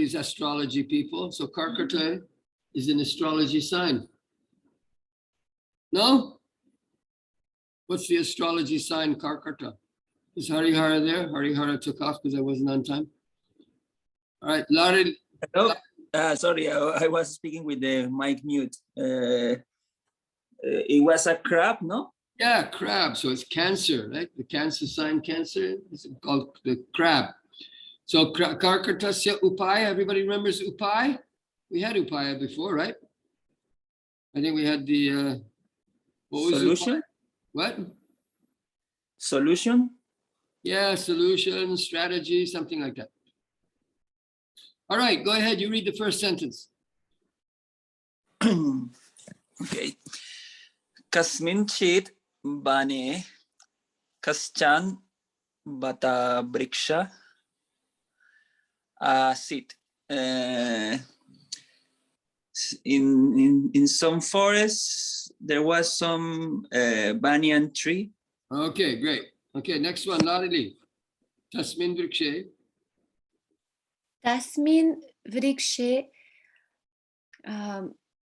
these astrology people. So Karkata is an astrology sign. No? What's the astrology sign, Karkata? Is Harihara there? Harihara took off because I wasn't on time. All right, Larry. Hello. Sorry, I was speaking with the mic mute. It was a crab, no? Yeah, crab. So it's Cancer, right? The Cancer sign, Cancer. It's called the crab. So Karkatasya Upaya. Everybody remembers Upaya? We had Upaya before, right? I think we had the what was solution? Upaya? What? Solution? Yeah, solution, strategy, something like that. All right, go ahead. You read the first sentence. Okay. Kasminchit bane kaschan bata briksha asit. In some forests there was some banyan tree. Okay, great. Okay, next one, Larili. Tasmin Vrikshe. Tasmin vrikshe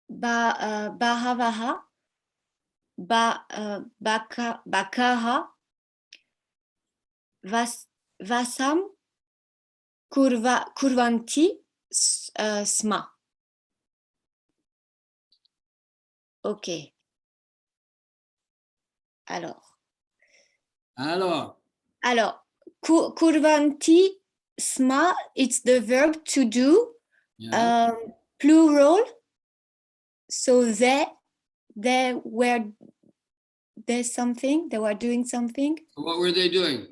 bahavaha bakaha vasam kurvanti sma. Ok. Alors, kurvanti sma, it's the verb to do, Yeah. plural. So they were doing something. What were they doing?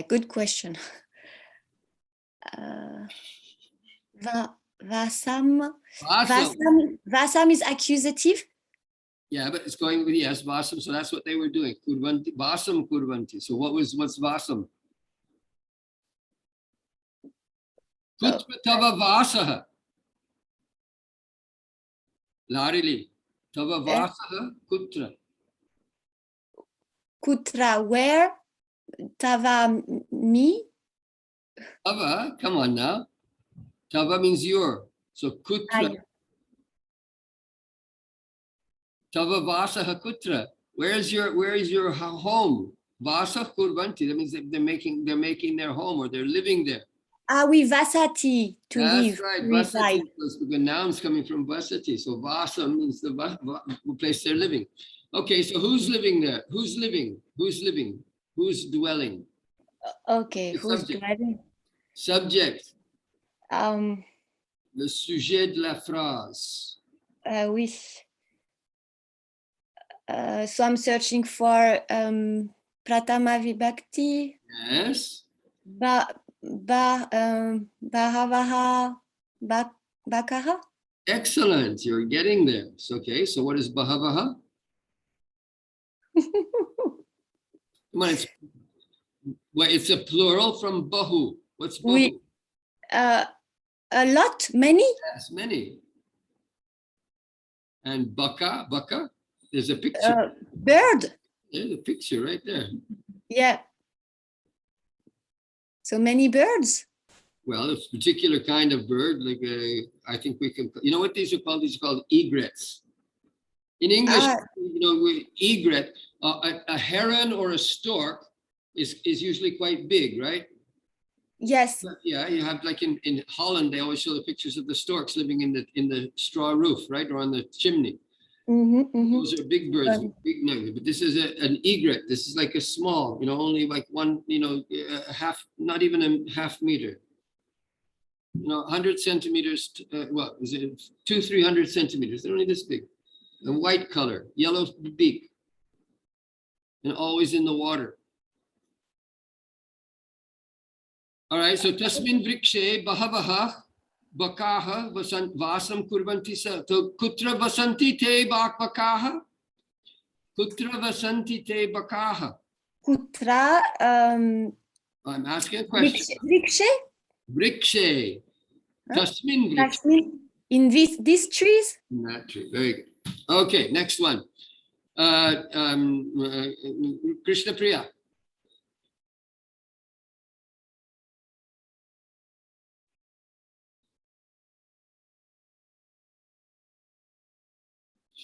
Good question. Vasam is accusative. Yeah, but it's going with yes, Vasam. So that's what they were doing. Kurvanti, Vasam Kurvanti. So what's Vasam? Kutra Tava Vasaha. Larili. Tava Vasaha Kutra. Kutra, where? Tava, me? Tava, come on now. Tava means your. So Kutra. Tava Vasaha Kutra. Where is your home? Vasa Kurvanti. That means they're making their home or they're living there. We vasati, to live. That's right. Vasati, because the noun's coming from Vasati. So Vasa means the place they're living. Okay, so who's living there? Who's living? Who's living? Who's dwelling? Okay, The who's subject. dwelling? Subject. Le sujet de la phrase. Oui. So I'm searching for Pratama Vibhakti. Yes. Bahavaha Bakaha. Excellent. You're getting there. Okay. So what is Bahavaha? Come on, it's a plural from Bahu. What's Bahu? Oui. A lot, many. Yes, many. And Baka, there's a picture. Bird. There's a picture right there. Yeah. So many birds. Well, it's a particular kind of bird, like I think we can, you know what these are called? These are called egrets. In English, egret, a heron or a stork is usually quite big, right? Yes. But yeah, you have like in Holland, they always show the pictures of the storks living in the straw roof, right? Or on the chimney. Those are big birds, big nuggets. But this is an egret. This is like a small, only like one, half, not even a half meter. 100 centimeters, well, is it 200-300 centimeters? They're only this big. A white color, yellow beak, and always in the water. All right, so tasmin vrikshe bahavaha bakaha vasam kurvanti sa. So kutra vasanti te bakaha? Kutra vasanti te bakaha? Kutra. I'm asking a question. Vrikshe? Vrikshe. Tasmin vrikshe. In these trees? In that tree. Very good. Okay, next one. Krishna Priya.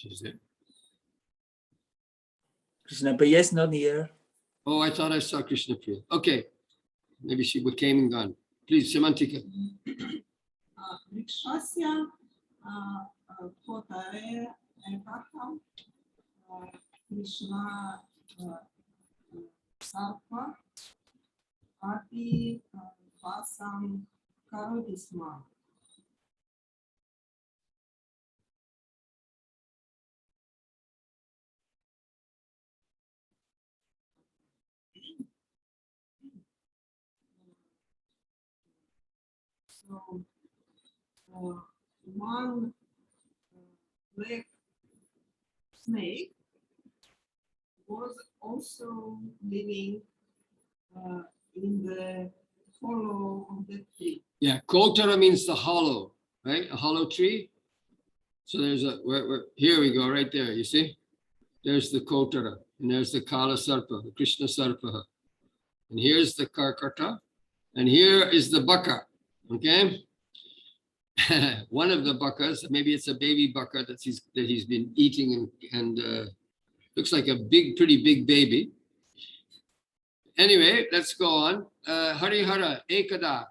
She's there. Krishna Priya is not here. Oh, I thought I saw Krishna Priya. Okay. Maybe she came and gone. Please, Semantika. Vrikshasya potare ekakam Krishna sarpa ati vasam karoti sma. So one leg snake was also living in the hollow of the tree. Yeah, Kotara means the hollow, right? A hollow tree. So there's here we go, right there. You see? There's the Kotara, and there's the Kala Sarpa, the Krishna Sarpa. And here's the Karkata, and here is the Baka. Okay? One of the Bakas, maybe it's a baby Baka that he's been eating and looks like a pretty big baby. Anyway, let's go on. Harihara, Ekada.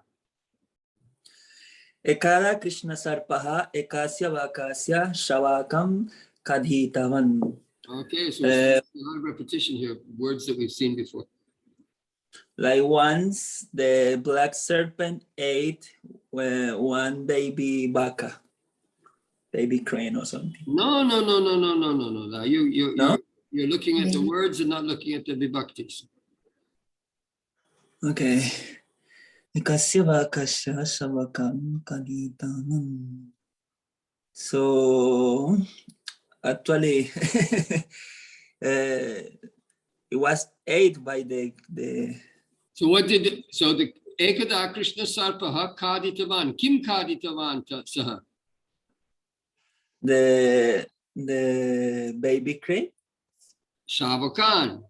Ekada Krishna Sarpaha Ekasya Vakasya Shavakam Kadhitavan. Okay, so a lot of repetition here, words that we've seen before. Like once the black serpent ate one baby baka, baby crane or something. No. No? You're looking at the words and not looking at the vibhaktis. Okay. Ekasya Vakasya Shavakam Kadhitavan. So actually it was ate by the So the Ekada Krishna Sarpaha Kaditavan. Kim Kaditavan Saha? the baby crane. Shavakan.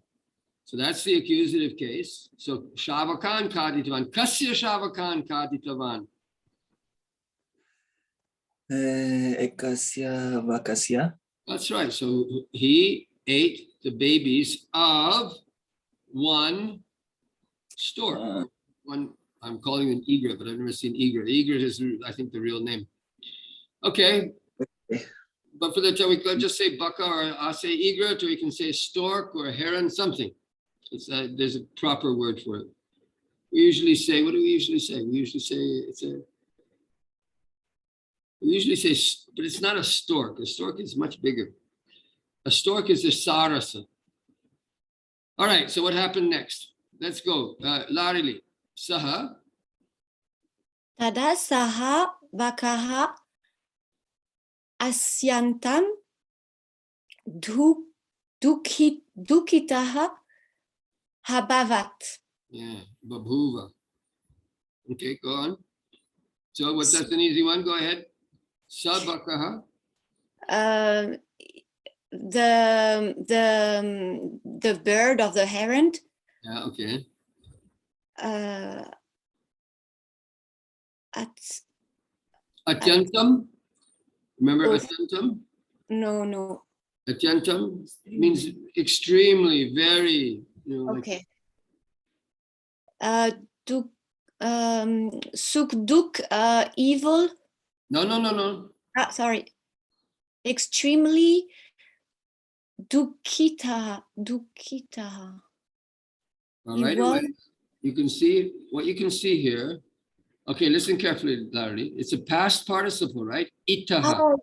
So that's the accusative case. So Shavakan Kaditavan. Kasya Shavakan Kaditavan. Ekasya Vakasya. That's right. So he ate the babies of one stork. One, I'm calling it an egret, but I've never seen egret. Egret is, I think, the real name. Okay. But for the time, we could just say baka, or I'll say egret, or we can say stork or heron, something. It's there's a proper word for it. We usually say, what do we usually say? We usually say but it's not a stork. A stork is much bigger. A stork is a sarasa. All right, so what happened next? Let's go. Larili. Saha. Tada saha vakaha asyantam dukitaha habavat. Yeah, babhuva. Okay, go on. So that's an easy one. Go ahead. Sabakaha. The bird of the heron. Yeah, okay. Atyantam. Remember atyantam? No. Atyantam means extremely, very. Okay. Sukduk, evil. No. Sorry. Extremely dukita. All right, you can see what you can see here. Okay, listen carefully, Larry. It's a past participle, right? Itaha. Oh,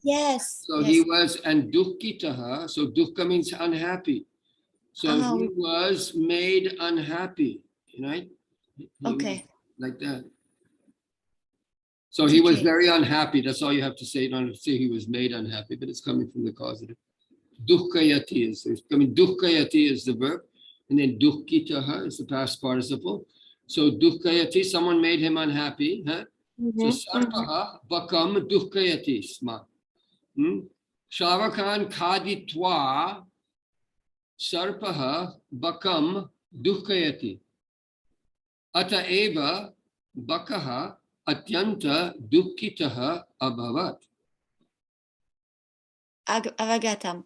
yes. So he was, and dukkitaha. So dukkha means unhappy. So he was made unhappy, right? Okay. Like that. So he was very unhappy. That's all you have to say. You don't have to say he was made unhappy, but it's coming from the causative. Dukkayati is coming. Dukkayati is the verb, and then dukkitaha is the past participle. So dukkayati, someone made him unhappy. Huh? So sarpaha bakam dukkayati sma. Shavakan kaditwa sarpaha bakam dukkayati. Ata eva bakaha atyanta dukkitaha abhavat. avagatam.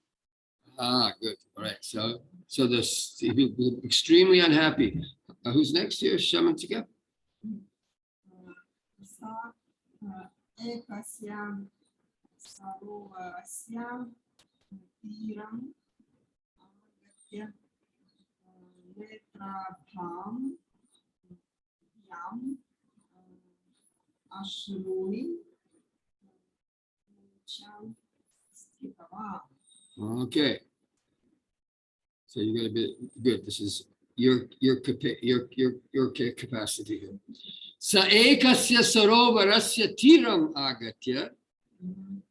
Ah, good. All right. So extremely unhappy. Who's next here? Shamantika? Sa ekasyam sarovarasya tiram agatya netrabham yam ashruni cham stitavam. Okay. So you got a bit good. This is your capacity here. Sa ekasya sarovarasya tiram agatya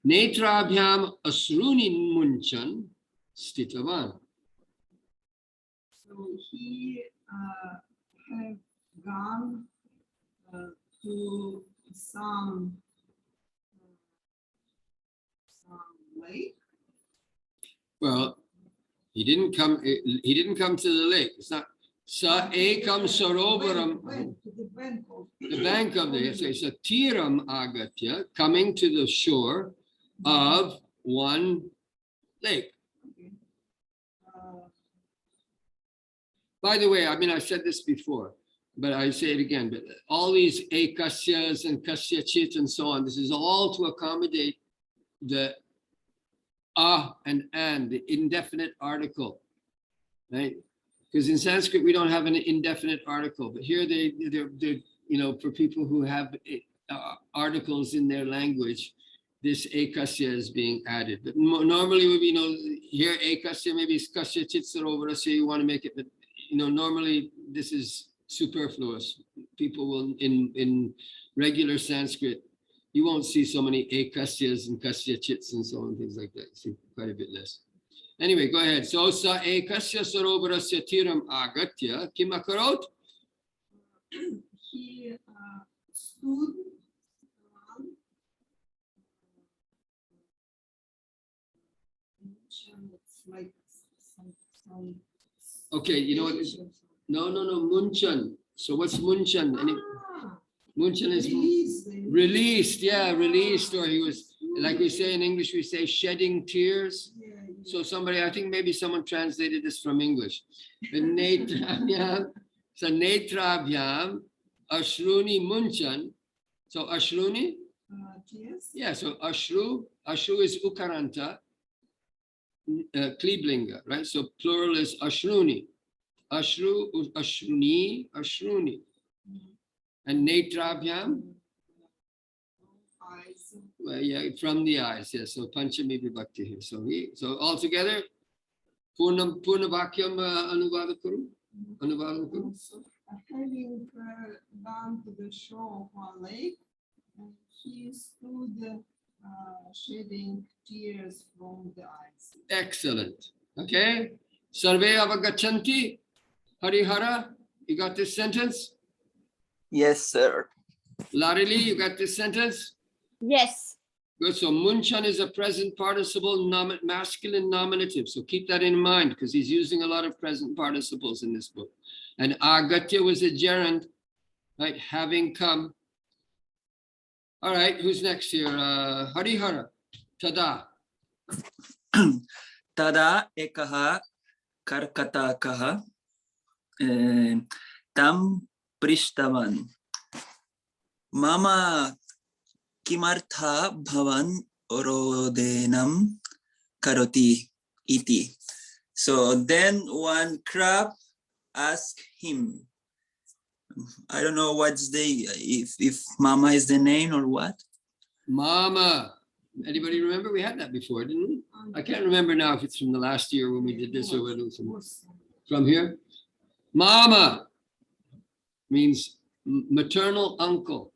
netrabhyam asruni munchan stitavan. So he have gone to some lake. Well, he didn't come to the lake. It's not sa ekam sarovaram. Went to the bank of The bank of the, so it's a tiram agatya, coming to the shore of one lake. Okay. By the way, I mean, I've said this before, but I say it again, but all these ekasyas and kasyachit and so on, this is all to accommodate the and, the indefinite article, right? Because in Sanskrit, we don't have an indefinite article, but here they're you know, for people who have articles in their language, this ekasya is being added. But normally, you know, here ekasya, maybe it's kasya chitsarovarasya, you want to make it, but you know, normally this is superfluous. People will, in regular Sanskrit, you won't see so many ekasyas and kasya chits and so on, things like that. You see quite a bit less. Anyway, go ahead. So sa ekasya sarovarasya tiram agatya kim akarot? He stood around. It's like some Okay, you know what? No, munchan. So what's munchan? Munchan is released, yeah, released, or he was, like we say in English, we say shedding tears. So somebody, I think maybe someone translated this from English. The netrabhyam, so netrabhyam, ashruni munchan. So ashruni? Yes. Yeah, so ashru is ukaranta, kliblinga, right? So plural is ashruni. Ashru, ashruni. And netrabhyam? Eyes. Well, yeah, from the eyes, yes. So panchami vibhakti here. So altogether, purnavakyam anuvada kuru. Anuvada kuru. So, having gone to the shore of a lake, he stood shedding tears from the eyes. Excellent. Okay. Sarve avagachanti. Harihara, you got this sentence? Yes, sir. Larili, you got this sentence? Yes. Good. So munchan is a present participle masculine nominative. So keep that in mind because he's using a lot of present participles in this book. And agatya was a gerund, right? Having come. All right, who's next here? Harihara. Tada. Tada ekaha karkatakaha tam prishtavan. Mama kimartha bhavan orodenam karoti iti. So then one crab asked him, I don't know what's the, if Mama is the name or what. Mama. Anybody remember? We had that before, didn't we? I can't remember now if it's from the last year when we did this or whether it's from here. Mama means maternal uncle.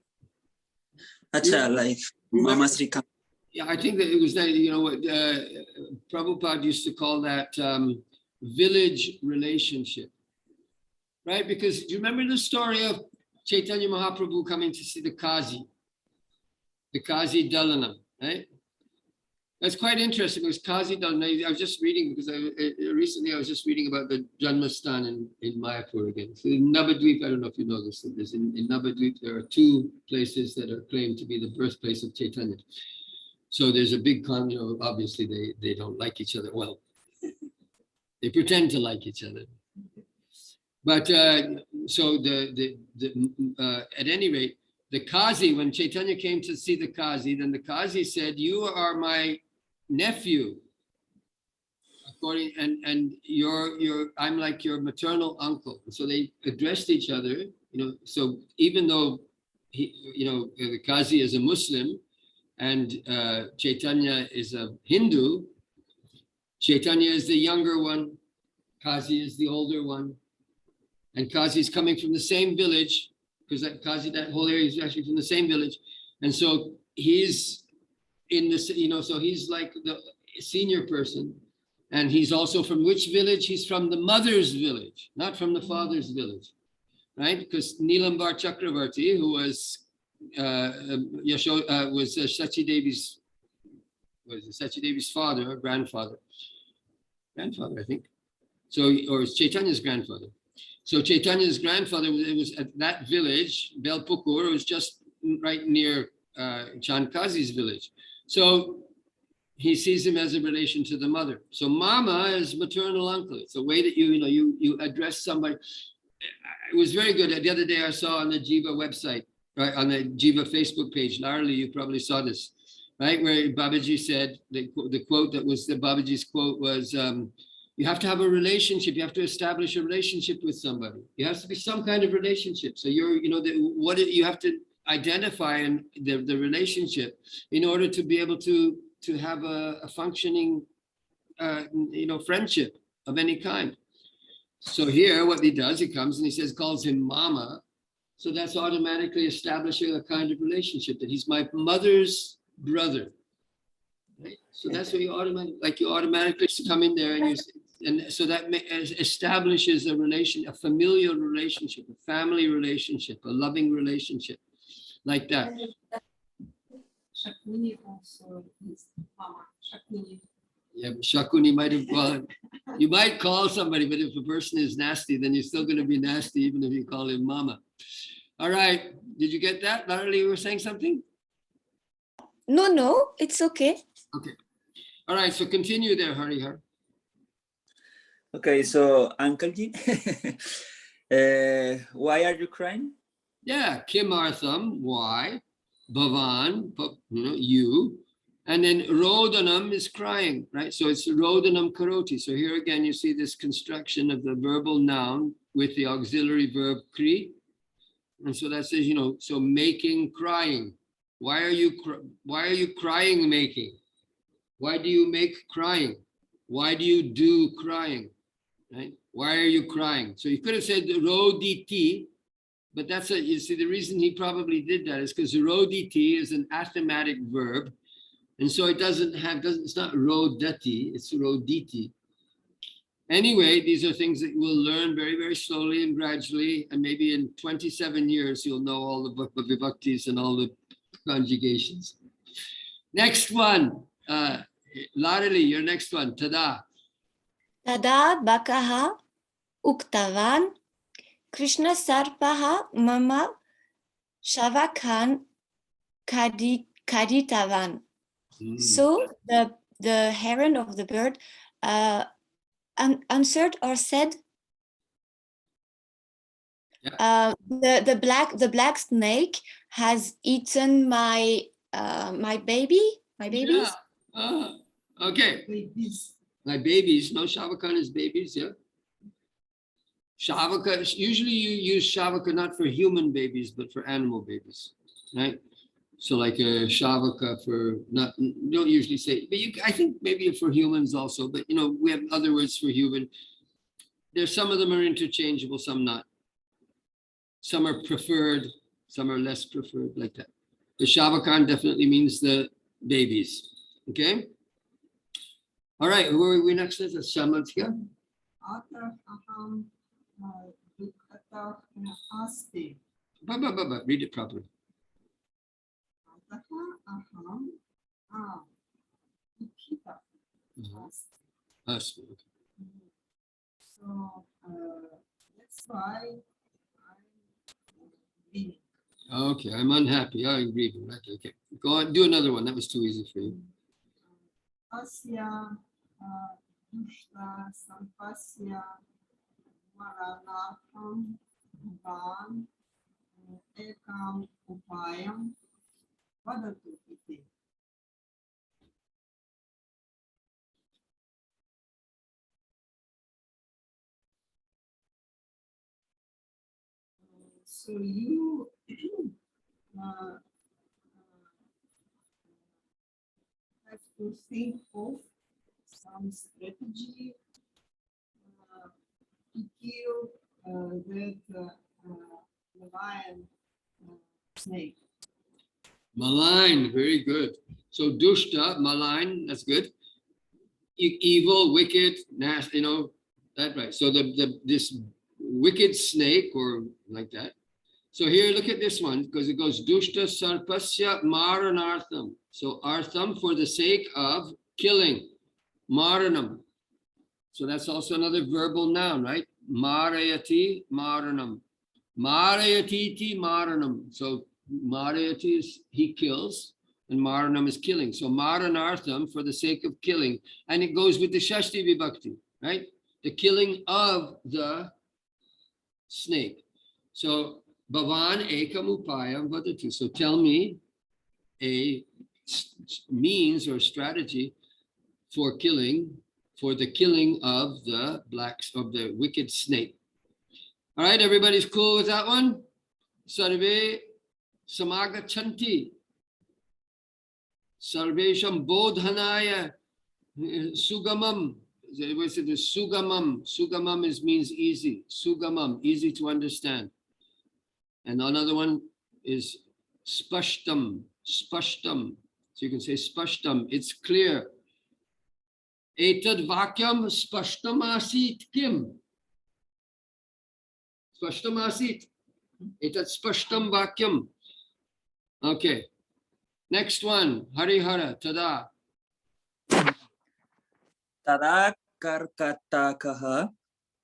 Acha, like Mama Srikant. Yeah, I think that it was that, you know what, Prabhupada used to call that village relationship, right? Because do you remember the story of Chaitanya Mahaprabhu coming to see the Kazi Dalanam, right? That's quite interesting because Kazi Dalanam, I was just reading because recently I was just reading about the Janmastan in Mayapur again. So in Navadvip, I don't know if you know this, in Navadvip, there are two places that are claimed to be the birthplace of Chaitanya. So there's a big obviously they don't like each other. Well, they pretend to like each other. But so at any rate, the Qazi, when Chaitanya came to see the Qazi, then the Qazi said, "You are my nephew, and I'm like your maternal uncle." So they addressed each other, So even though the Qazi is a Muslim and Chaitanya is a Hindu, Chaitanya is the younger one, Qazi is the older one, and Qazi is coming from the same village, because that whole area is actually from the same village, and so he's in this, so he's like the senior person, and he's also from which village? He's from the mother's village, not from the father's village, right? Because Nilambar Chakravarti, who was Sachi Devi's father or grandfather, I think. So, or Chaitanya's grandfather. So Chaitanya's grandfather was at that village, Belpukur, was just right near Chand Kazi's village. So he sees him as a relation to the mother. So Mama is maternal uncle. It's a way that you address somebody. It was very good. The other day I saw on the Jiva website, right, on the Jiva Facebook page, Larly, you probably saw this, right, where Babaji said, the quote that was the Babaji's quote was, you have to have a relationship. You have to establish a relationship with somebody. It has to be some kind of relationship. So you have to identify in the relationship in order to be able to have a functioning, friendship of any kind. So here, what he does, he comes and he calls him Mama. So that's automatically establishing a kind of relationship, that he's my mother's brother. Right? So that's what you automatically come in there and so that establishes a familial relationship, a family relationship, a loving relationship, like that. Shakuni also is Mama. Shakuni. Yeah, Shakuni might have, you might call somebody, but if a person is nasty, then you're still going to be nasty, even if you call him Mama. All right. Did you get that? Larly, you were saying something? No, it's okay. Okay. All right. So continue there, Harihar. Okay, so Uncle Ji, why are you crying? Yeah, Kimartham, why? Bhavan, you. And then Rodanam is crying, right? So it's Rodanam Karoti. So here again, you see this construction of the verbal noun with the auxiliary verb kri. And so that says, so making, crying. Why are you crying, making? Why do you make crying? Why do you do crying? Right? Why are you crying? So you could have said roditi, but you see, the reason he probably did that is because roditi is an athematic verb. And so it's not rodati, it's roditi. Anyway, these are things that you will learn very, very slowly and gradually. And maybe in 27 years, you'll know all the vibhaktis and all the conjugations. Next one, Larali, your next one, Tada. Tada bakaha uktavan Krishna sarpaha mama shavakan kaditavan. So the heron of the bird answered or said, the black snake has eaten my babies. Yeah. Okay. Babies. My babies. No, Shavakan is babies. Yeah. Shavaka. Usually you use Shavaka not for human babies, but for animal babies, right? So like a Shavaka for not, you don't usually say, but I think maybe for humans also, but we have other words for human. There's some of them are interchangeable, some not. Some are preferred, some are less preferred, like that. The Shavakan definitely means the babies. Okay? All right, who are we next? Is Shamatika? Atah aham dukhatah asti. Read it properly. Atah aham dukkitah asti. So that's why I'm bleeding. Okay, I'm unhappy. I agree. Okay, go on. Do another one. That was too easy for you. Asya dushta sampasya maranakam bhavan ekam upayam vadatu iti. So you have to think of some strategy to kill that lion snake. Malign, very good. So dushta, malign, that's good. Evil, wicked, nasty, that right. So this wicked snake or like that. So here, look at this one, because it goes dushta sarpasya maranartham. So artham, for the sake of killing, maranam. So that's also another verbal noun, right? Marayati maranam. Marayatiti maranam. So marayati is he kills, and maranam is killing. So maranartham, for the sake of killing. And it goes with the Shashti Vibhakti, right? The killing of the snake. So Bhavan ekam upayam vadatu. So tell me a means or strategy for the killing of the wicked snake. All right, everybody's cool with that one? Sarve samagachanti. Sarvesham bodhanaya sugamam. Sugamam. Sugamam means easy. Sugamam, easy to understand. And another one is spashtam. Spashtam. So you can say spashtam. It's clear. Etad vakyam spashtam asit kim. Spashtam asit. Etad spashtam vakyam. Okay. Next one. Harihara. Tada. Tada karkatakaha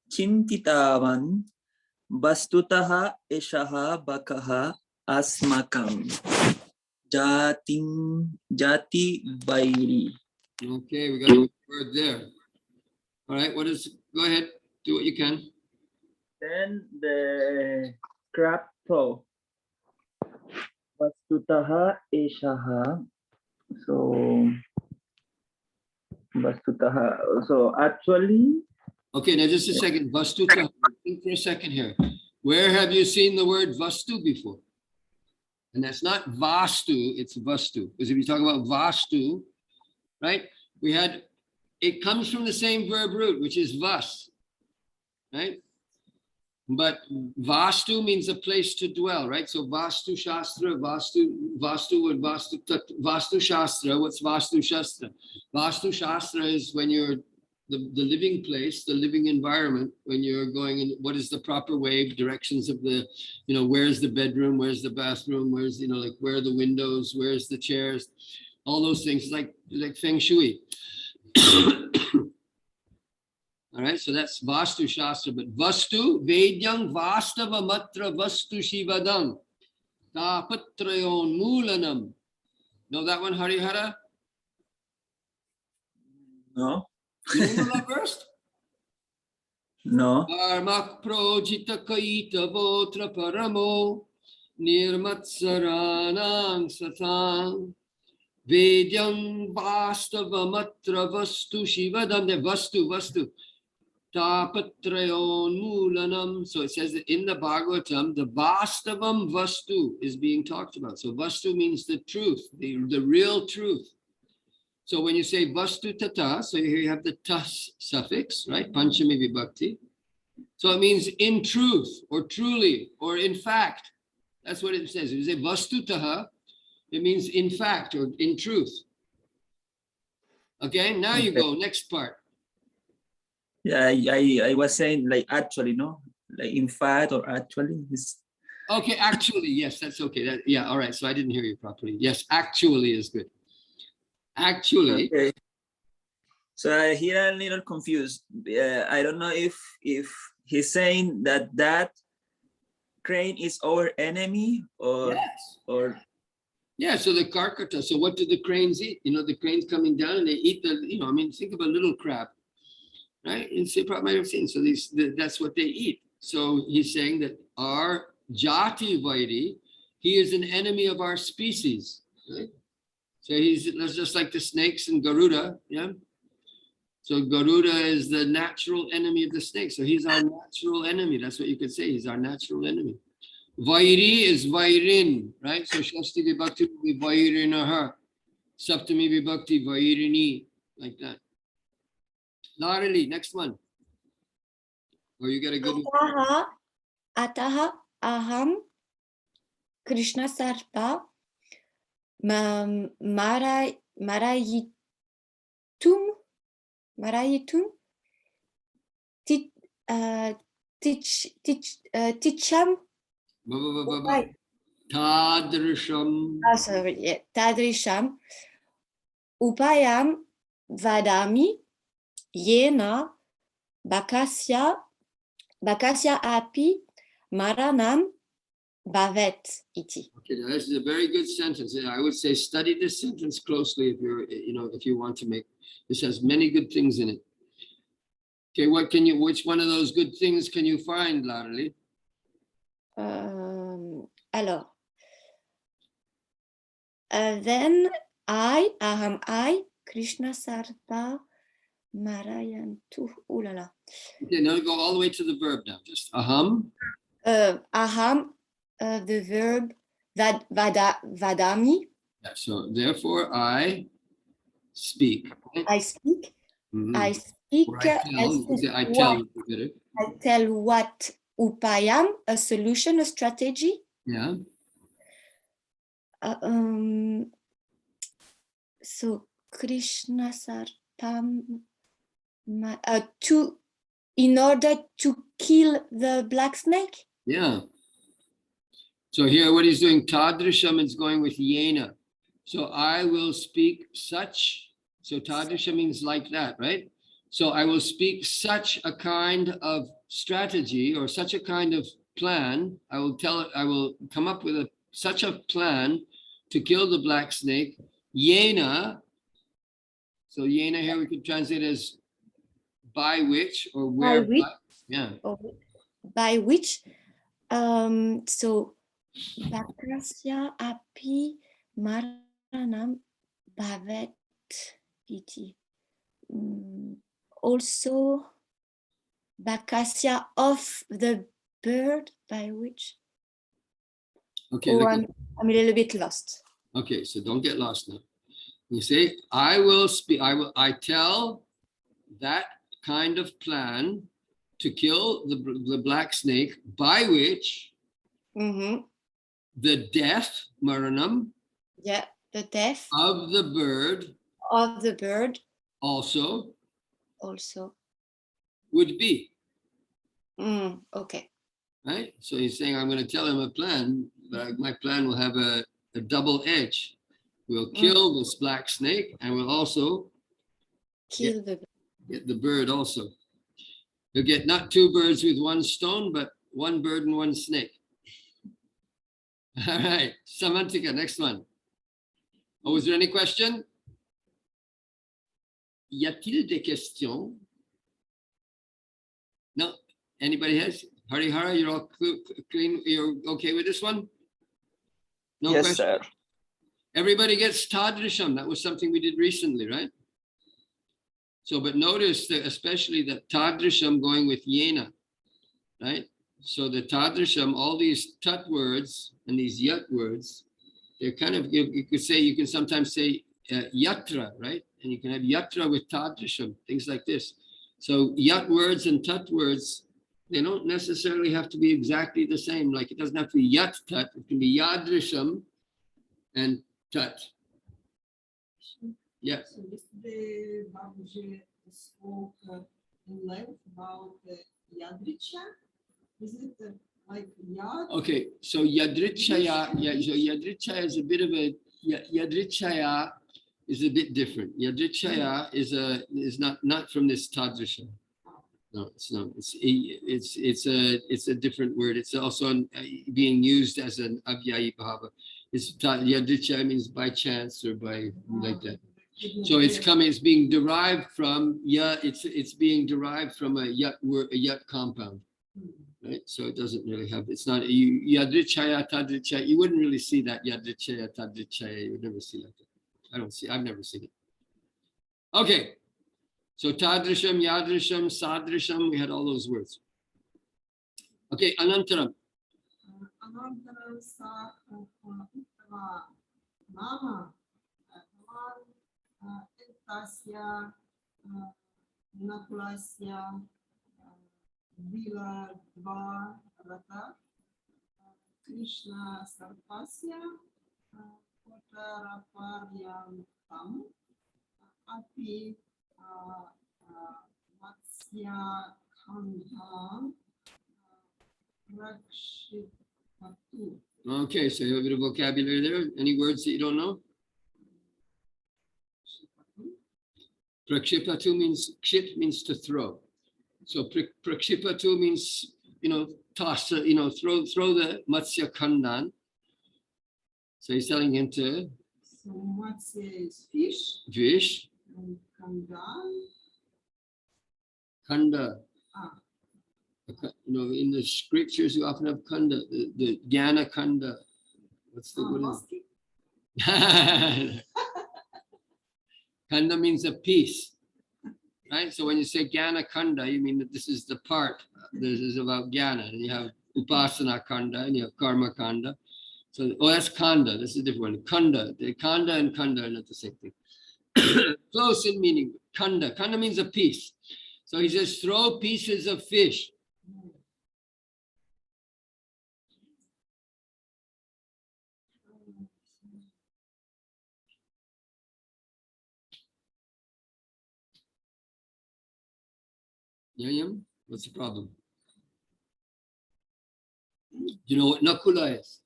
chintitavan vastutaha eshaha bakaha asmakam jati vairi. Okay, we got a word there. All right, go ahead, do what you can. Then the krapto vastutaha eshaha. So vastutaha. So actually. Okay, now just a second. Vastu, think for a second here. Where have you seen the word vastu before? And that's not vastu, it's vastu. Because if you talk about vastu, right? It comes from the same verb root, which is vas, right? But vastu means a place to dwell, right? So vastu shastra, vastu shastra. What's vastu shastra? Vastu shastra is when you're the living place, the living environment, when you're going in, what is the proper way, directions of the, where's the bedroom, where's the bathroom, where's, like where are the windows, where's the chairs, all those things like feng shui. All right, so that's Vastu Shastra, but Vastu, Vedyam Vastava Matra Vastu Shivadam, Tapatrayon Mulanam. Know that one, Harihara? No. You know that verse? No. Karmak projita kaita votra paramo, nirmatsaranang satang, Vedyam Vastava Matra Vastu Shivadam. The Vastu. Tapatrayon Mulanam. So it says that in the Bhagavatam, the Vastavam Vastu is being talked about. So Vastu means the truth, the real truth. So when you say Vastu Tata, so here you have the tas suffix, right? Panchami Vibhakti. So it means in truth, or truly, or in fact. That's what it says. If you say Vastu Taha, it means in fact, or in truth. Okay, now you go, next part. Yeah, I was saying like actually, no? Like in fact or actually. Okay, actually, yes, that's okay. Yeah, all right, so I didn't hear you properly. Yes, actually is good. Actually. Okay. So I hear a little confused. I don't know if he's saying that crane is our enemy, or Yes. or Yeah, so the karkata, so what do the cranes eat? You know, the cranes coming down and they eat the, you know, I mean, think of a little crab, right? And you probably might have seen, so that's what they eat. So he's saying that our Jati Vairi, he is an enemy of our species, right? So he's just like the snakes and Garuda, yeah? So Garuda is the natural enemy of the snake. So he's our natural enemy. That's what you could say. He's our natural enemy. Vairi is Vairin, right? So Shashti Vibhakti will be Vairinaha. Saptami Vibhakti Vairini, like that. Larali, next one. Or you got a good one? Ataha aham Krishna Sarpa marayitum ticham. Tadrisham. Sorry, yeah, Tadrisham Upayam Vadami Yena Bakasya Api Maranam Bhavet iti. Okay, now this is a very good sentence. I would say study this sentence closely if you're, you know, if you want to make, this has many good things in it. Okay, which one of those good things can you find, Larali? Alors, then I, Krishna Sarpa Marayantu. Oh la la. Okay, now go all the way to the verb now. Just aham. Aham, the verb vadami. Yeah, so therefore I speak. Right? I speak. Mhm. I speak. Or I tell. I tell what upayam, a solution, a strategy. Yeah. So Krishna Sarpam in order to kill the black snake. Yeah. So here what he's doing, Tadrisham is going with Yena. So I will speak such. So Tadrisham means like that, right? So I will speak such a kind of strategy or such a kind of plan. I will come up with such a plan to kill the black snake. Yena. So Yena here we could translate as by which or where. Yeah. By which. So Bakasya api maranam bhavet iti. Also Bakasya of the bird by which. Okay. I'm a little bit lost. Okay, so don't get lost now. You say, I will speak, I tell that kind of plan to kill the black snake by which the death, maranam, yeah, the death of the bird also would be. Okay. Right? So he's saying, I'm going to tell him a plan, but my plan will have a double edge. We'll kill this black snake and we'll also get the bird also. You'll get not two birds with one stone, but one bird and one snake. All right, Samantika, next one. Oh, is there any question? Y a-t-il des questions? No, anybody has? Harihara, you're all clean, you're okay with this one? No yes, question? sir. Everybody gets Tadrisham. That was something we did recently, right? So, but notice that especially that Tadrisham going with Yena, right? So the Tadrisham, all these Tat words and these Yat words, they're kind of, you could say, you can sometimes say Yatra, right? And you can have Yatra with Tadrisham, things like this. So Yat words and Tat words, they don't necessarily have to be exactly the same. Like it doesn't have to be Yat Tat, it can be Yadrisham and Tat. Yeah. So yesterday Babuji spoke in length about Yadricha. Is it like Yad? Okay, so Yadrichaya, so Yadrichaya is a bit of a Yadrichaya is a bit different. Yadrichaya is not from this Tadrisha. No, it's not. It's a different word. It's also being used as an avyayi bhava. It's yadricha means by chance or by like that. So it's being derived from it's being derived from a yat word, a yat compound. Right? So it doesn't really have, it's not yadrichaya tadrichaya. You wouldn't really see that yadrichaya tadrichaya. You would never see like that. I've never seen it. Okay. So tadrisham, yadrisham, sadrisham, we had all those words. Okay, anantaram. Anantaram sa uttava nama entasya nakulasya vila dva rata Krishna sarpasya kotaraparyantam api Matsya Khandhan Rakshipatu. Okay, so you have a bit of vocabulary there. Any words that you don't know? Prakshipatu means, kship means to throw. So prakshipatu means, toss, throw the Matsya Khandhan. So he's telling him to. So Matsya is fish. Fish. And Khandhan. Khanda. In the scriptures you often have khanda, the Jnana khanda. What's the word? Khanda means a piece, right? So when you say Jnana khanda, you mean that this is the part. This is about Jnana. And you have Upasana khanda and you have Karma khanda. So, that's khanda. This is a different one. Khanda. The khanda and khanda are not the same thing. Close in meaning. Khanda. Khanda means a piece. So he says, throw pieces of fish. Yayam, what's the problem? Do you know what Nakula is?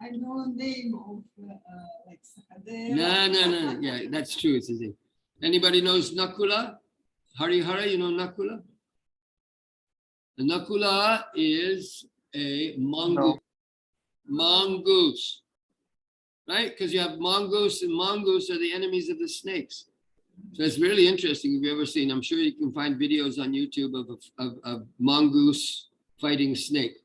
I know the name of like Sakadeva. No. Yeah, that's true. It's a thing. Anybody knows Nakula? Harihara, you know Nakula? The Nakula is a mongoose. Mongoose. Right? Because you have mongoose, and mongoose are the enemies of the snakes. So it's really interesting. If you've ever seen, I'm sure you can find videos on YouTube of mongoose fighting snake.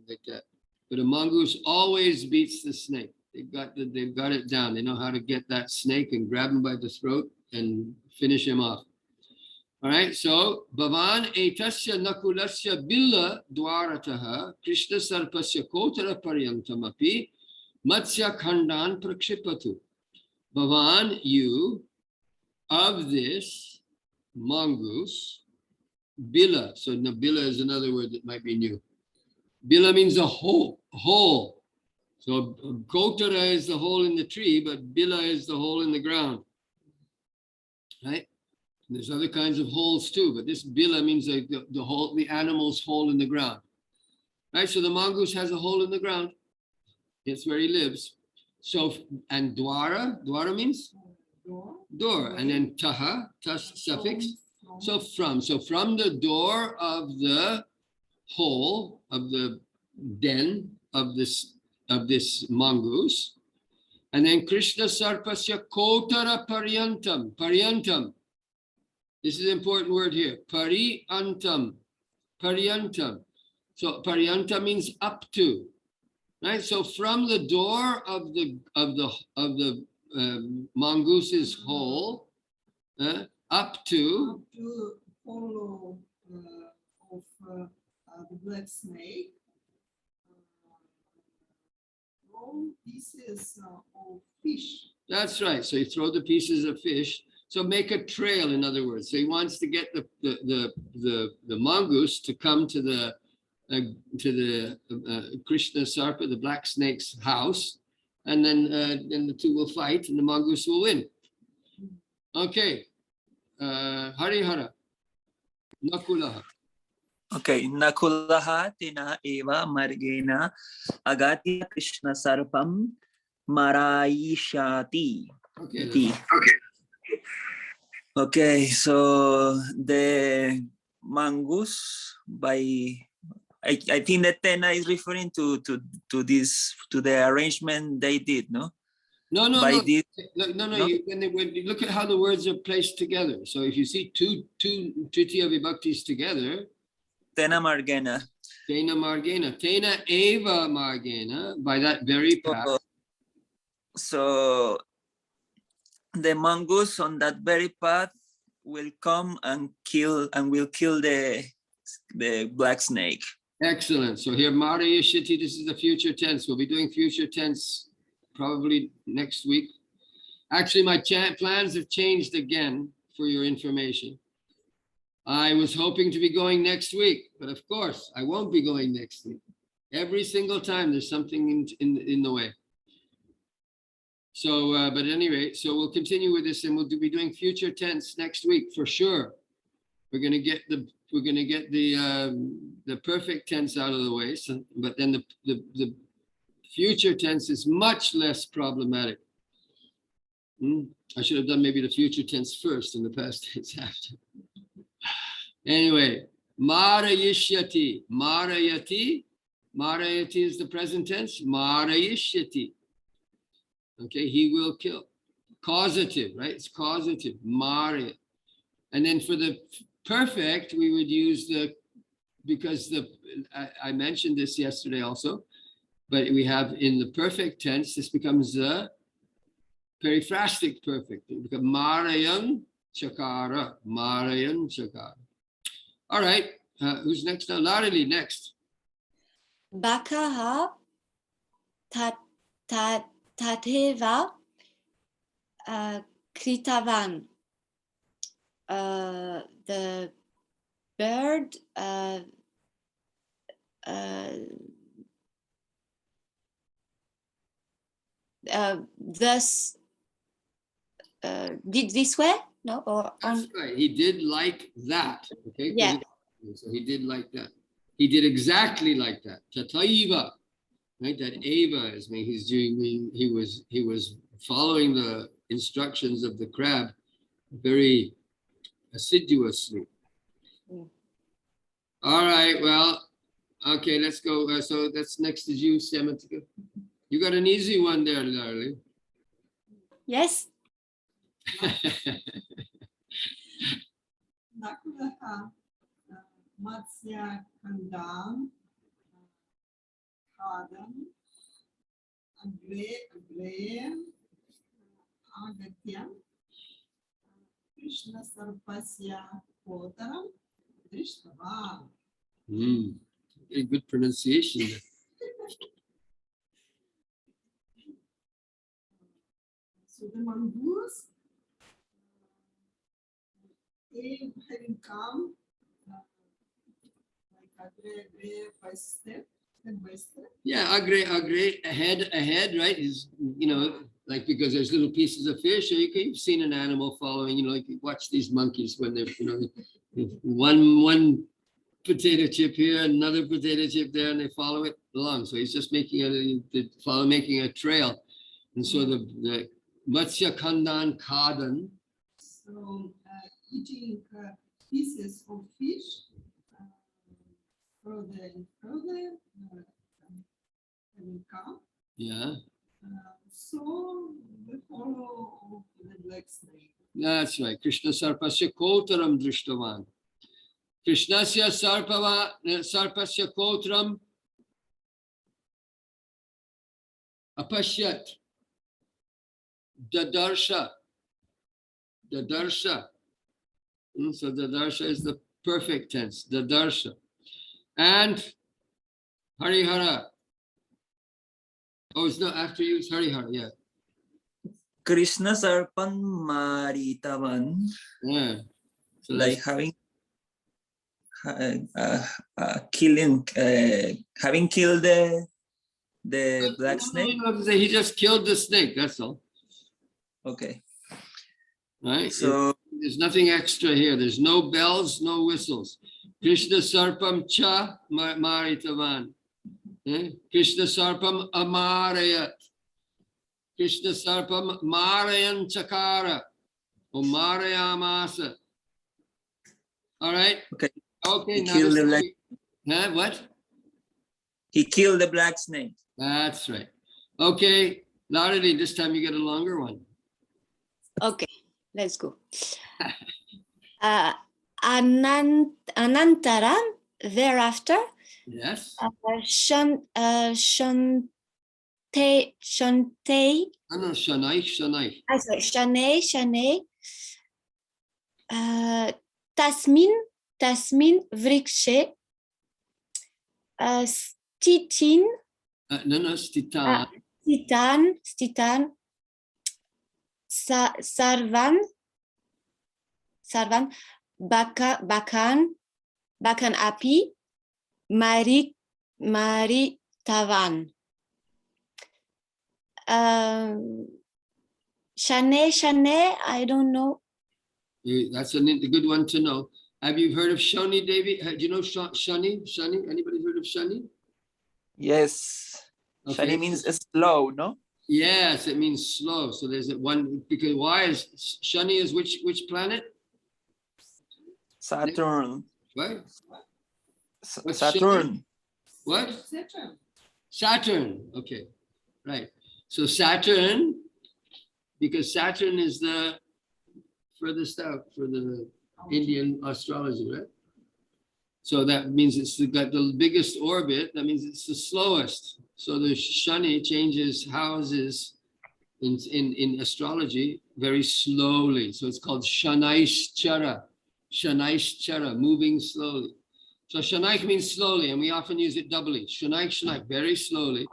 Like that. But a mongoose always beats the snake. They've got it down. They know how to get that snake and grab him by the throat and finish him off. All right, so Bhavan etasya nakulasya billa dwarataha Krishna sarpasya kotara paryantamapi matsya khandan prakshipatu. Bhavan, you of this mongoose, billa. So billa is another word that might be new. Billa means a hole. So kotara is the hole in the tree, but billa is the hole in the ground. Right? And there's other kinds of holes too, but this billa means like the animal's hole in the ground. Right? So the mongoose has a hole in the ground. It's where he lives. So, and dwara means? Door. And then taha, tas suffix. So from the door of the hole of the den of this mongoose, and then Krishna sarpasya kotara paryantam. This is an important word here. Paryantam. So paryanta means up to, right? So from the door of the mongoose's hole up to follow of the black snake. All pieces of fish. That's right. So you throw the pieces of fish. So make a trail, in other words. So he wants to get the mongoose to come to the Krishna Sarpa, the black snake's house, and then the two will fight, and the mongoose will win. Okay, Harihara, Nakulaha. Okay, Nakulaha tina eva margena agatya Krishna sarpam marayishati. Okay. Okay, so the mongoose I think that Tena is referring to the arrangement they did, no? No, no, By no. this, No. no? When you look at how the words are placed together. So if you see two Tritiya Vibhaktis together, Tena Margena. Tena Margena, Tena Eva Margena, by that very path. So the mongoose on that very path will come and will kill the black snake. Excellent. So here, Mara Yishiti, this is the future tense. We'll be doing future tense probably next week. Actually, my plans have changed again for your information. I was hoping to be going next week, but of course, I won't be going next week. Every single time there's something in the way. So, but anyway, so we'll continue with this and we'll be doing future tense next week for sure. We're going to get the perfect tense out of the way. So, but then the future tense is much less problematic. I should have done maybe the future tense first and the past tense after. Anyway, Marayishyati, Marayati, Marayati is the present tense, Marayishyati. Okay, he will kill. Causative, right? It's causative, Maraya. And then for the perfect, we would use because I mentioned this yesterday also, but we have in the perfect tense, this becomes the periphrastic perfect. It becomes Marayan Chakara, Marayan Chakara. All right, who's next now? Larali, next. Bakaha Tateva Kritavan. The bird thus did this way? No, or That's right. He did like that. Okay. Yeah. So he did like that. He did exactly like that. Tataiva, right? That Eva is mean he's doing. He was following the instructions of the crab very assiduously. All right. Well, okay. Let's go. So that's next is you, Samatika. You got an easy one there, Larry. yes. Nakudaha Matsya Kandam Kadam Agre Agatya Krishna Sarpasya Kotaram Drishtavan. Very good pronunciation. So the mongoose, having come like agre by step by step. Yeah, agre, ahead, right? Is like because there's little pieces of fish. Or you've seen an animal following. Like you watch these monkeys when they're one potato chip here, another potato chip there, and they follow it along. So he's just making a trail, and so the Matsya Kandan Kadan. So eating pieces of fish further and further having come. Yeah. So the follow of the black snake. That's right. Krishna Sarpasya Kotaram Drishtavan. Krishnasya Sarpasya Kotaram Apashyat. Dadarsha. So Dadarsha is the perfect tense. Dadarsha. And Harihara. Oh, it's not after you, it's Harihara, yeah. Krishna Sarpan Maritavan. Yeah. So like having killed the black snake. He just killed the snake, that's all. Okay. Right? So there's nothing extra here. There's no bells, no whistles. Krishna Sarpam Cha Maritavan. Krishna Sarpam Amarayat. Krishna Sarpam Marayan Chakara. Omarayamasa. All right. Okay. Okay. He Now killed the this black. what? He killed the black snake. That's right. Okay. Lardy, this time you get a longer one. Okay, let's go. Anantaram, thereafter, Yes. Shante, No, Shanai. sorry, Shane, Tasmin Vrikshe, Stitin, No, Stitan. Stitan, Sarvan, Bakan Api, Maritavan. Shane, I don't know. That's a good one to know. Have you heard of Shani, Devi? Do you know Shani? Anybody heard of Shani? Yes. Okay. Shani means slow, no? Yes, it means slow. So there's one, because why is Shani is which planet? Saturn. What? What's Saturn. Shani? What? Saturn. Okay, right. So Saturn, because Saturn is the furthest out for the Indian astrology, right? So that means it's got the biggest orbit. That means it's the slowest. So the Shani changes houses in astrology very slowly. So it's called Shanaishchara, moving slowly. So Shanaik means slowly, and we often use it doubly. Shanaik, very slowly.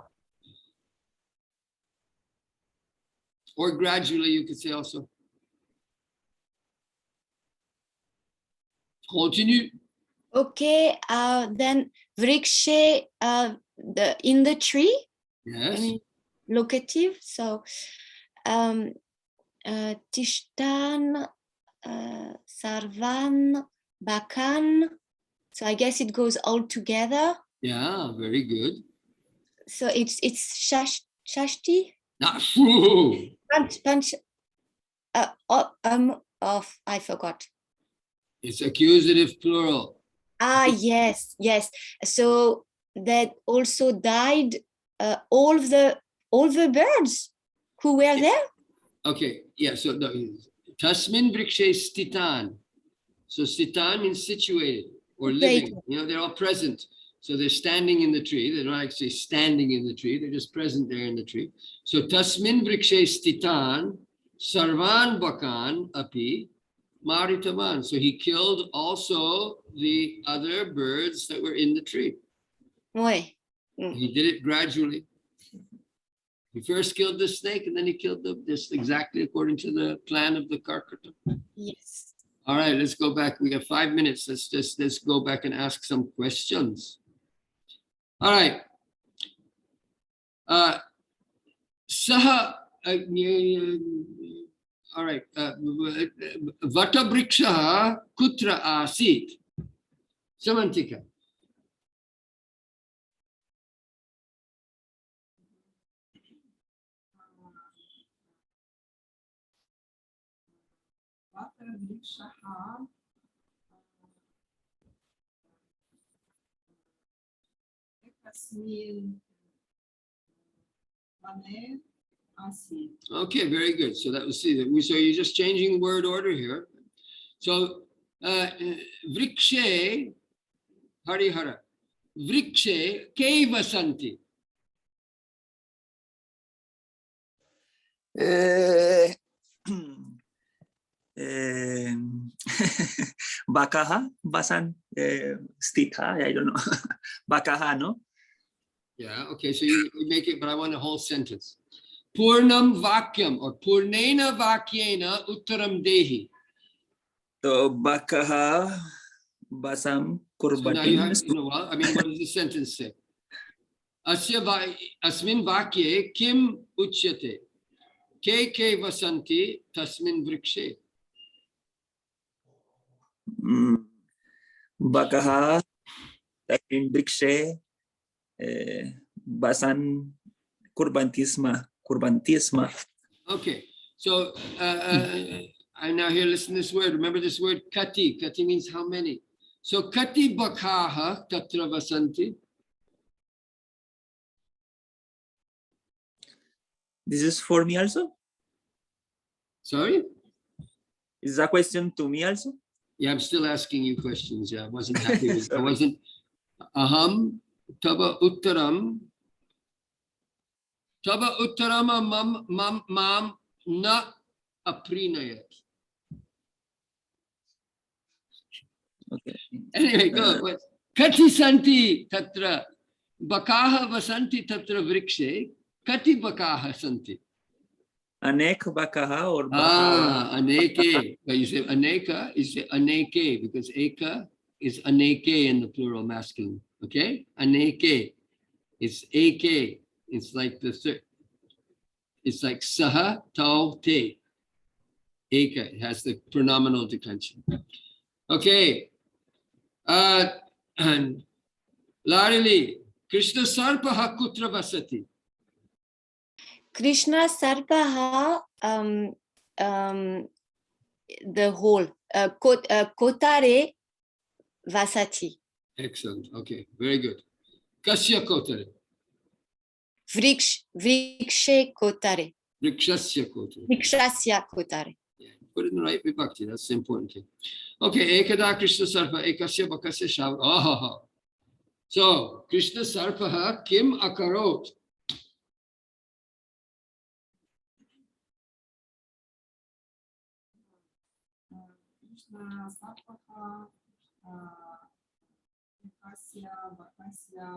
Or gradually, you could say also. Continue. Okay, then Vrikshe, in the tree. Yes. I mean, locative. So, Tishtan, Sarvan, Bakan. So I guess it goes all together. Yeah, very good. So it's Shashti. Punch. I forgot. It's accusative plural. Yes. So that also died all the birds who were there. Okay, yeah. So Tasmin Vrikshe Stitan. So Stitan means situated or living. You know, they're all present. So they're standing in the tree. They're not actually standing in the tree. They're just present there in the tree. So Tasmin Vrikshe Stitan, Sarvan Bakan Api, Maritavan. So he killed also the other birds that were in the tree. Oui. He did it gradually. He first killed the snake and then he killed them just exactly according to the plan of the Karkata. Yes. All right, let's go back. We have 5 minutes. Let's go back and ask some questions. All right. Saha. All right. Vatabriksha kutra asit. Samantika. Okay, very good. So that was so you're just changing word order here. So vrikshe harihara vrikshe kevasanti. Bakaha, Basan, Stitha, I don't know. Bakaha, no? Yeah, okay, so you make it, but I want a whole sentence. Purnam vakyam or purnena vakyena uttaram dehi. So Bakaha, Basam, Kurbatim. So now you have, well, I mean, what does the sentence say? Asmin vakye kim uchyate ke vasanti tasmin vrikshe. Bakaha, Tasmin vrikshe, Basan, Kurbantisma. Okay, so And now here, listen to this word. Remember this word kati. Kati means how many. So kati bakaha tatra vasanti. This is for me also? Sorry? Is that question to me also? Yeah, I'm still asking you questions. Yeah, I wasn't happy with I wasn't. Aham taba uttaram. Taba uttarama mam na aprinayat. Okay. Anyway, go. Kati santi tatra bakaha vasanti tatra vrikshe. Kati bakaha santi. Anek bakaha or bakaha? Aneke. But you say aneka, you say aneke because eka is aneke in the plural masculine. Okay? Aneke. It's ake. It's like the third. It's like saha tau te. Eka. It has the pronominal declension. Okay. And Larili, Krishna Sarpaha Kutra Vasati. Krishna Sarpaha, the whole, Kotare Vasati. Excellent. Okay, very good. Kasya Kotare. Vrikshe Kotare. Vrikshasya Kotare. Vrikshasya Kotare. Yeah, put it in the right vibhakti. That's the important thing. Okay, Ekada Krishna Sarpa, Ekasya Bakasya Shav. Oh. So, Krishna Sarpaha Kim Akarot. Krishna Sarpaha, Ekasya, Bakasya,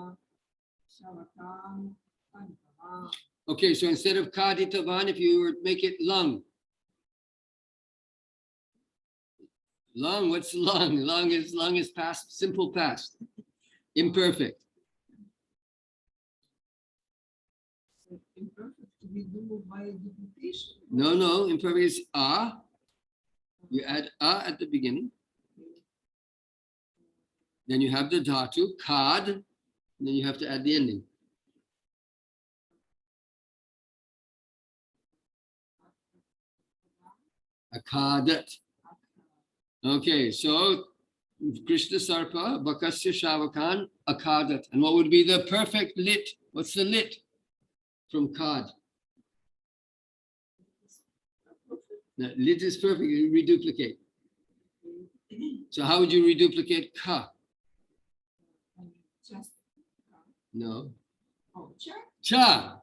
Shavatam, Pantavam. Okay, so instead of Kaditavan, if you were to make it lung. Lung, what's lung? Lung is past, simple past. Imperfect. So imperfect, we do by duplication. No, imperfect is a. You add a at the beginning. Then you have the dhatu, kad, and then you have to add the ending. Akadat. Okay, so Krishna Sarpa, Bakasya Shavakan, Akadat. And what would be the perfect lit? What's the lit from kad? No, lit is perfect, you reduplicate. So how would you reduplicate ka? Just, No. oh, check. Cha.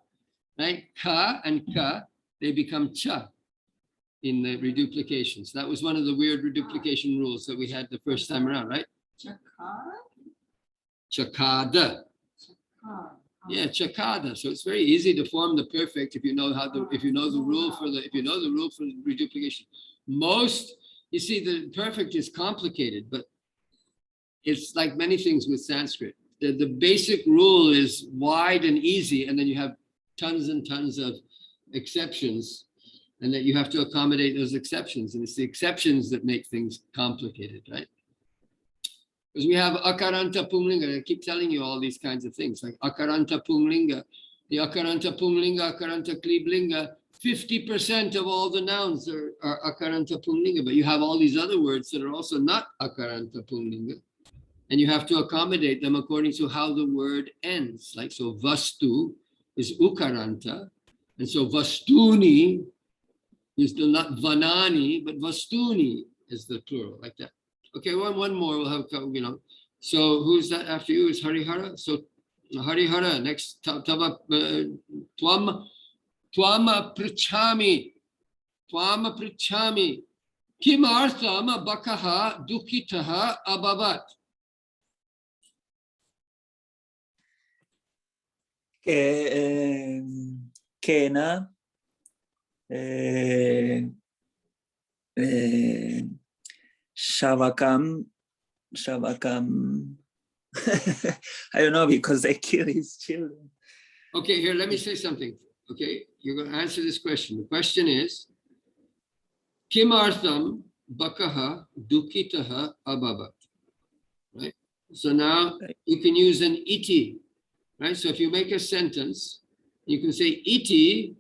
Right? Ka and ka, they become cha in the reduplications. That was one of the weird reduplication rules that we had the first time around, right? Chakar, Chakada. chakar. Yeah, chakada. So it's very easy to form the perfect if you know how the rule for the reduplication. Most, you see, the perfect is complicated, but it's like many things with Sanskrit. The basic rule is wide and easy, and then you have tons and tons of exceptions, and that you have to accommodate those exceptions. And it's the exceptions that make things complicated, right? Because we have akaranta pumlinga. I keep telling you all these kinds of things, like akaranta pumlinga, the akaranta pumlinga, akaranta kliblinga. 50% of all the nouns are akaranta pumlinga, but you have all these other words that are also not akaranta pumlinga. And you have to accommodate them according to how the word ends. Like, so vastu is ukaranta. And so vastuni is not vanani, but vastuni is the plural, like that. Okay, one more, we'll have, So who's that after you? Is Harihara? So Harihara, next, Twama Prichami. Twama Prichami. Kim artham bakaha dukitaha abavat. Kena Shavakam I don't know, because they kill his children. Okay, here, let me say something. Okay, you're going to answer this question. The question is, Kimartham bakaha dukitaha abavat. Right? So now you can use an iti. Right? So if you make a sentence, you can say iti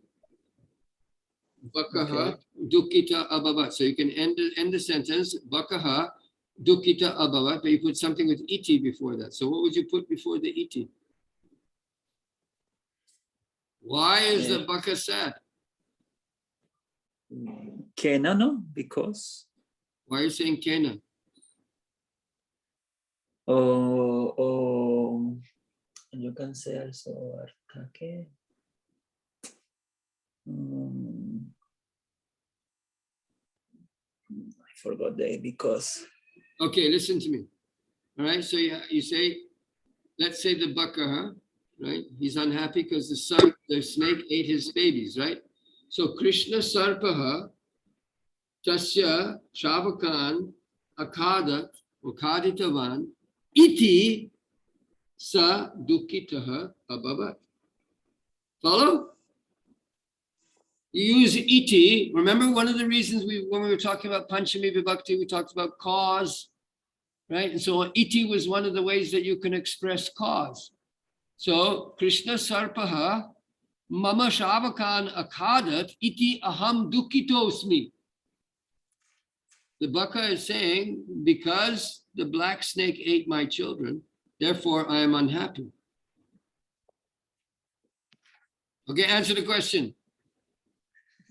Bakaha dukkita abhavat. So you can end the sentence, Bakaha dukkita abhavat, but you put something with iti before that. So what would you put before the iti? Why is the baka sad? Kena, no? Because. Why are you saying kena? You can say also artake. I forgot the because. Okay, listen to me. All right, so you say, let's say the baka, right? He's unhappy because the snake ate his babies, right? So Krishna sarpaha tasya shavakan akadat or kaditavan iti sa dukkitaha abhavat. Follow? You use iti. Remember one of the reasons when we were talking about Panchami Vibhakti, we talked about cause, right? And so iti was one of the ways that you can express cause. So Krishna sarpaha mama shavakan akadat iti aham dukkitosmi. The baka is saying, because the black snake ate my children, therefore I am unhappy. Okay, answer the question.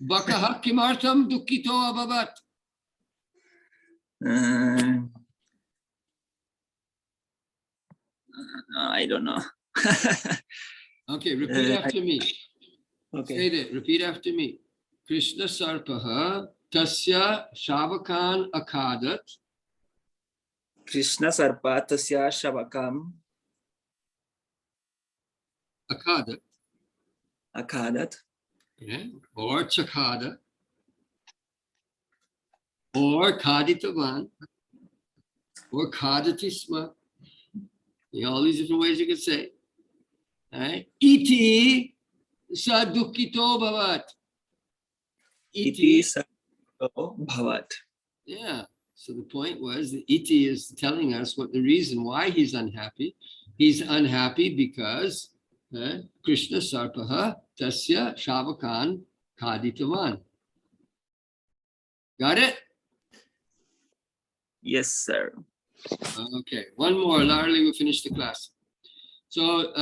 Bakaha kimartam dukkito abhavat. I don't know. Okay, repeat after me. Okay. Say that, repeat after me. Krishna sarpaha tasya shavakan akadat. Krishna sarpa tasya shavakam akadat. Yeah, or chakada, or kaditavan, or kadatisma. All these different ways you can say. All right. Iti sa dukkito bhavat. Iti sa bhavat. Yeah. So the point was that iti is telling us what the reason why he's unhappy. He's unhappy because Krishna sarpaha tasya shavakan kaditavan. Got it? Yes, sir. Okay, one more. Larli will finish the class. So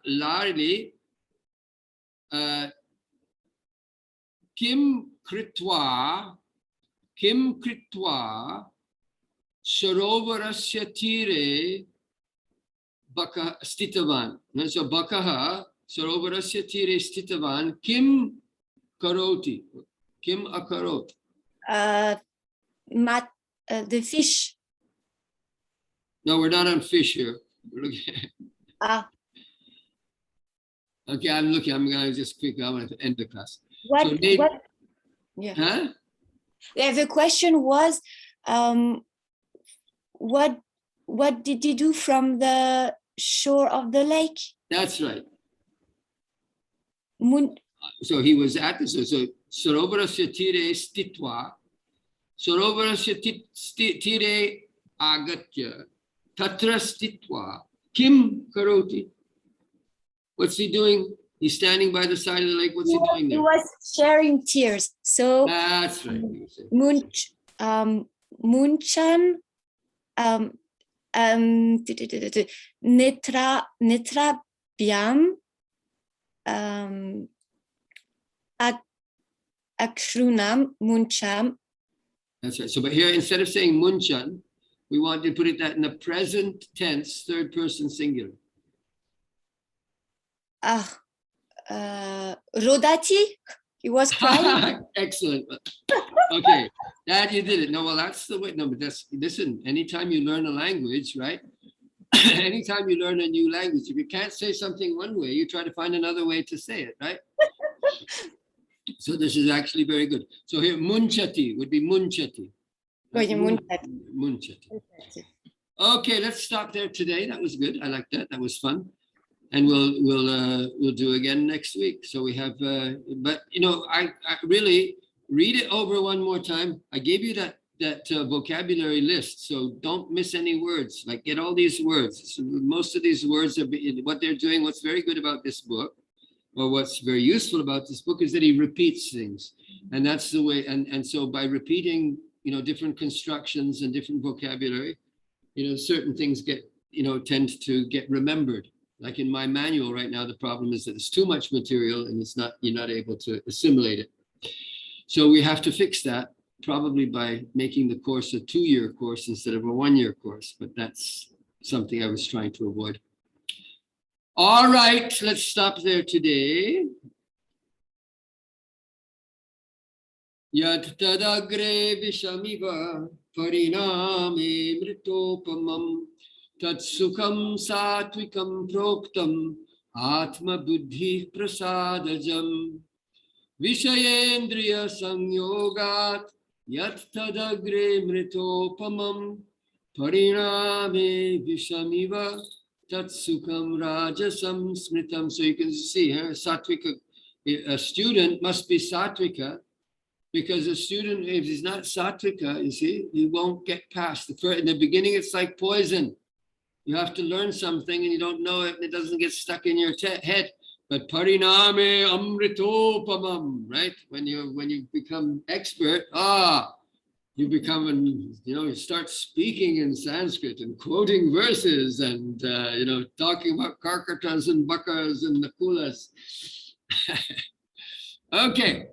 Larli, kim kritva sarovarasya tire baka stitavan. So bakaha sarovarasya tire stitavan kim karoti, kim akarot. The fish. No, we're not on fish here. We're looking at... Okay, I'm looking. I'm going to just quickly. I'm going to end the class. What? Yeah. Huh? Yeah. The question was, what did he do from the shore of the lake? That's right. So he was at this. So Sarovarasya tire stitva. Sarovarasya tire agatya. Tatra stitva. Kim karoti. What's he doing? He's standing by the side of the lake. What's he doing there? He was sharing tears. So that's right. Munchan netrabhyam akrunam muncham. That's right. So, but here, instead of saying munchan, we want to put it that in the present tense, third person singular. Rodati, he was crying. Excellent. Okay, that you did it. No, well, that's the way. No, but that's, listen, anytime you learn a language, right? Anytime you learn a new language, if you can't say something one way, you try to find another way to say it, right? So this is actually very good. So here, munchati would be munchati. Munchati. Okay, let's stop there today. That was good. I like that. That was fun. And we'll do again next week. So we have, but you know, I really read it over one more time. I gave you that vocabulary list, so don't miss any words. Like, get all these words. So most of these words are what they're doing. What's very good about this book, or what's very useful about this book, is that he repeats things. And that's the way, and so by repeating, different constructions and different vocabulary, certain things get, tend to get remembered. Like in my manual right now, the problem is that it's too much material and you're not able to assimilate it. So we have to fix that, probably by making the course a 2-year course instead of a 1-year course, but that's something I was trying to avoid. All right, let's stop there today. Yat tadagre vishamiva pariname mritopamam tat sukham satvikam proktam atma buddhi prasadajam vishayendriya sanyogat yat tadagre mritopamam pariname vishamiva tat sukham rajasam smritam. So you can see here, satvika, a student must be sattvika, because a student, if he's not sattvika, you see, he won't get past. In the beginning, it's like poison. You have to learn something and you don't know it, and it doesn't get stuck in your head. But pariname amritopamam, right? When you become expert, you become, you start speaking in Sanskrit and quoting verses and, talking about karkatas and bakas and nakulas. Okay,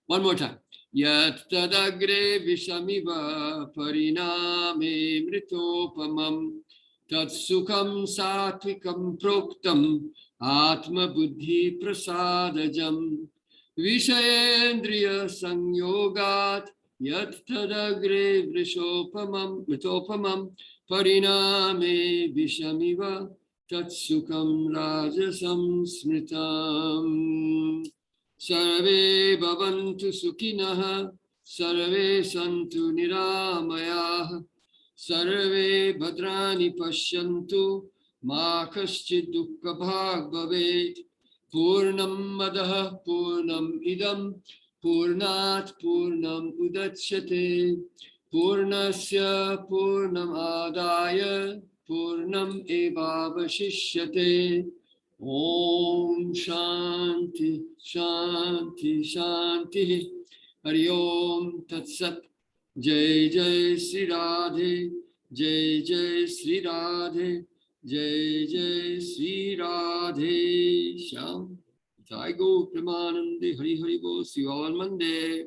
one more time. Yat tadagre vishamiva pariname mritopamam tat sukham satvikam proktam atma buddhi prasadajam vishayendriya sanyogat yat tadagre mritopamam pariname vishamiva tat sukham rajasam smritam. Sarve bhavantu sukhinah, sarve santu niramayah, sarve bhadrani pashyantu, ma kaschid dukkha bhag bhavet. Purnam madah purnam idam, purnat purnam udachyate, purnasya purnam adaya, purnam evavashishyate. Om Shanti Shanti Shanti Hari Om Tat Sat. Jai Jai Sri Radhe, Jai Jai Sri Radhe, Jai Jai Sri Radhe Shyam. Jai Go Premanande Hari Hari Bo. See you all on Monday.